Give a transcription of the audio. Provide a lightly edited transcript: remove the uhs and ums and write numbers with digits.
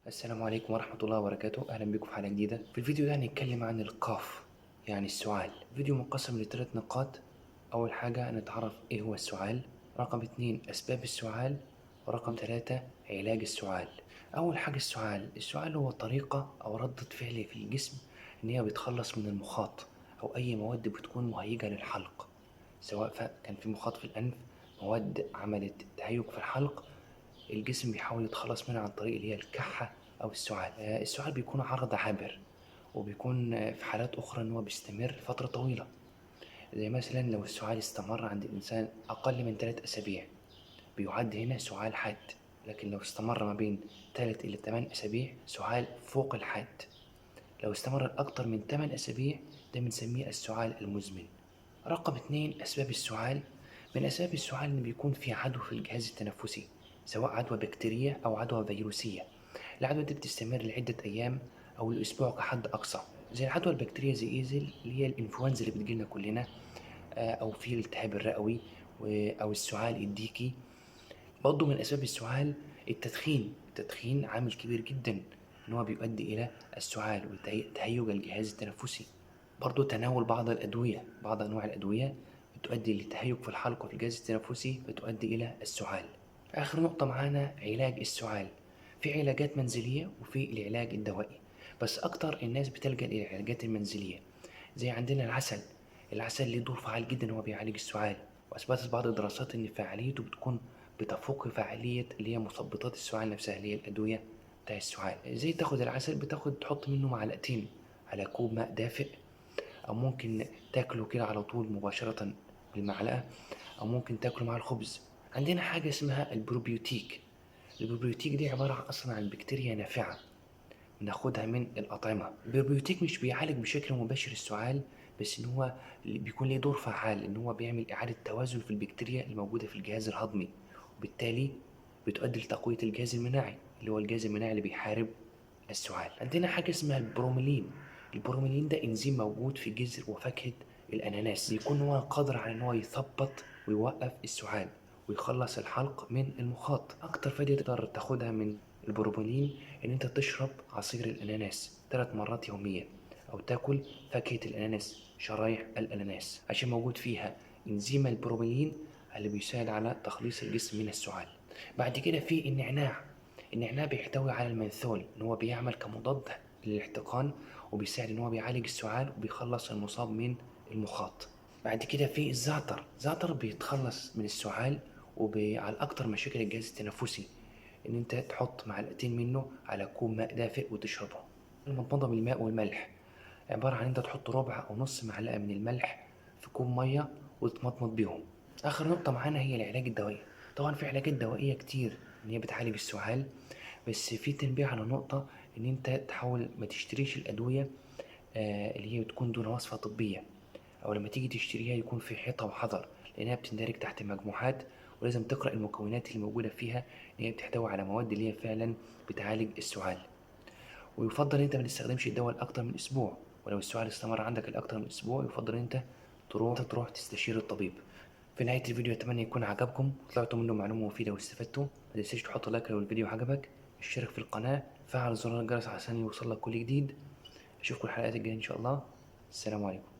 السلام عليكم ورحمة الله وبركاته. أهلا بكم في حلقة جديدة. في الفيديو ده هنتكلم عن القاف، يعني السعال. فيديو منقسم لثلاث نقاط. أول حاجة نتعرف إيه هو السعال، رقم 2 أسباب السعال، ورقم 3 علاج السعال. أول حاجة السعال هو طريقة أو ردة فعل في الجسم إن هي بتخلص من المخاط أو أي مواد بتكون مهيجة للحلق، سواء كان في مخاط في الأنف، مواد عملت تهيج في الحلق، الجسم بيحاول يتخلص منها عن طريق اللي هي الكحة أو السعال. السعال بيكون عرض عابر، وبيكون في حالات أخرى إن هو بيستمر فترة طويلة، زي مثلا لو السعال استمر عند الإنسان أقل من 3 أسابيع بيعد هنا سعال حاد، لكن لو استمر ما بين 3 إلى 8 أسابيع سعال فوق الحاد. لو استمر أكتر من 8 أسابيع ده بنسميه السعال المزمن. رقم 2 أسباب السعال. من أسباب السعال إن بيكون في عدوى في الجهاز التنفسي، سواء عدوى بكتيرية أو عدوى فيروسية. العدوى دي بتستمر لعدة أيام أو لأسبوع كحد أقصى، زي العدوى البكتيرية زي إيزل اللي هي الإنفلونزا اللي بتجيلنا كلنا، أو في الالتهاب الرئوي، أو السعال الديكي. برضه من أسباب السعال التدخين عامل كبير جدا إن هو بيؤدي إلى السعال وتهيج الجهاز التنفسي. برضه تناول بعض أنواع الأدوية بتؤدي لتهيج في الحلق وفي الجهاز التنفسي بتؤدي إلى السعال. آخر نقطة معانا علاج السعال. في علاجات منزلية وفي العلاج الدوائي، بس أكتر الناس بتلجأ إلى العلاجات المنزلية. زي عندنا العسل ليه دور فعال جدا هو بيعالج السعال، وأثبتت بعض الدراسات إن فعاليته بتكون بتفوق فعالية اللي هي مثبطات السعال نفسها اللي هي الأدوية بتاع السعال. زي تاخد العسل تحط منه معلقتين على كوب ماء دافئ، أو ممكن تاكله كده على طول مباشرة بالمعلقة، أو ممكن تاكله مع الخبز. عندنا حاجة اسمها البروبيوتيك دي عبارة أصلا عن بكتيريا نافعة بناخدها من الأطعمة. البروبيوتيك مش بيعالج بشكل مباشر السعال، بس إن هو بيكون ليه دور فعال إن هو بيعمل إعادة توازن في البكتيريا الموجودة في الجهاز الهضمي، وبالتالي بتؤدي لتقوية الجهاز المناعي اللي هو الجهاز المناعي اللي بيحارب السعال. عندنا حاجة اسمها البروميلين ده إنزيم موجود في جذر وفاكهة الأناناس، بيكون هو قادر على إن هو يثبط ويوقف السعال ويخلص الحلق من المخاط. أكتر فايدة تقدر تاخدها من البروميلين إن أنت تشرب عصير الأناناس 3 مرات يوميا، أو تاكل فاكهة الأناناس، شرايح الأناناس، عشان موجود فيها إنزيم البروميلين اللي بيساعد على تخليص الجسم من السعال. بعد كده في النعناع بيحتوي على المنثول ان هو بيعمل كمضاد للاحتقان، وبيساعد ان هو بيعالج السعال وبيخلص المصاب من المخاط. بعد كده في الزعتر بيتخلص من السعال وعلى اكتر مشاكل الجهاز التنفسي، ان انت تحط معلقتين منه على كوب ماء دافئ وتشربه. المضمضة بالماء والملح عبارة عن انت تحط ربع او نص معلقة من الملح في كوب مية وتمضمض بيهم. اخر نقطة معانا هي العلاج الدوائي. طبعا في علاجات دوائية كتير ان هي بتعالج السعال، بس في تنبيه على نقطة ان انت تحاول ما تشتريش الادوية اللي هي بتكون دون وصفة طبية، او لما تيجي تشتريها يكون في حيطة وحذر، لانها بتندرج تحت مجموعات ولازم تقرأ المكونات اللي موجودة فيها ان هي بتحتوي على مواد اللي هي فعلا بتعالج السعال. ويفضل انت ما تستخدمش الدواء لاكتر من اسبوع، ولو السعال استمر عندك لاكتر من اسبوع يفضل انت تروح تستشير الطبيب. في نهاية الفيديو أتمنى يكون عجبكم وطلعتوا منه معلومة مفيدة واستفدتوا. ما تنساش تحط لايك لو الفيديو عجبك، اشترك في القناة، فعل زر الجرس عشان يوصلك كل جديد. أشوفكم الحلقات الجاية إن شاء الله. السلام عليكم.